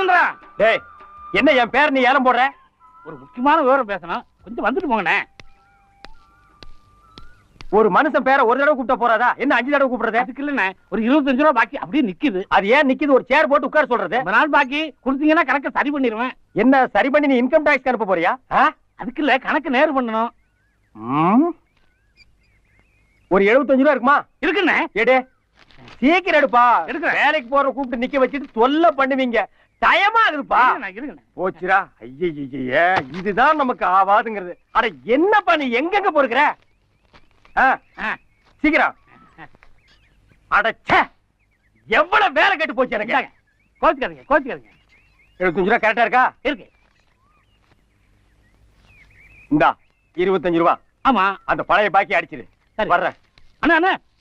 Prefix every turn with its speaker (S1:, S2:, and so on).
S1: சம்பந்தம்.
S2: டேய், என்ன என் பேர் நீ ஏலம் போடுற?
S1: ஒரு முக்கியமான விவரம் பேசணும், கொஞ்சம் வந்துட்டு போங்கண்ணே.
S2: ஒரு மனுஷன் பேரை ஒரு தடவை கூப்பிட்ட போறாதா? என்ன 5 தடவை கூப்பிடுறது?
S1: அதுக்கு இல்லண்ணே, ஒரு 25 ரூபா பாக்கி அப்படியே நிக்குது.
S2: அது ஏன் நிக்குது? ஒரு சேர் போட்டு உட்கார சொல்றது.
S1: ரொம்ப நாள் பாக்கி கொடுத்தீங்கன்னா கணக்கை சரி பண்ணிடுவேன்.
S2: என்ன சரி பண்ணி நீ இன்கம் டாக்ஸ் அனுப்ப போறியா?
S1: அதுக்கு இல்ல, கணக்கு நேர் பண்ணணும்.
S2: ஒரு 75 ரூபா இருக்குமா?
S1: இருக்குண்ணே.
S2: எடு, சீக்கிரம் எடுப்பா.
S1: எடுக்கிறேன்.
S2: வேலைக்கு போற கூப்பிட்டு நிக்க வச்சுட்டு தொல்லை பண்ணுவீங்க. டயமா இருக்குப்பா.
S1: இருக்குண்ணே.
S2: போச்சுரா. ஐயே, இதுதான் நமக்கு ஆவாதுங்கிறது. அட என்னப்பா நீ எங்கெங்க போறீங்க? சீக்கிரம். அடச்சே, எவ்வளவு வேலை கெட்டு போச்சு எனக்கு.
S1: கோச்சுக்காதீங்க.
S2: 75 ரூபா கரெக்டா இருக்கா?
S1: இருக்கு.
S2: இந்தா 25 ரூபா.
S1: ஆமா,
S2: அந்த பழைய பாக்கி அடிச்சிரு.
S1: சரி.
S2: வர்றேன்.
S1: அண்ணா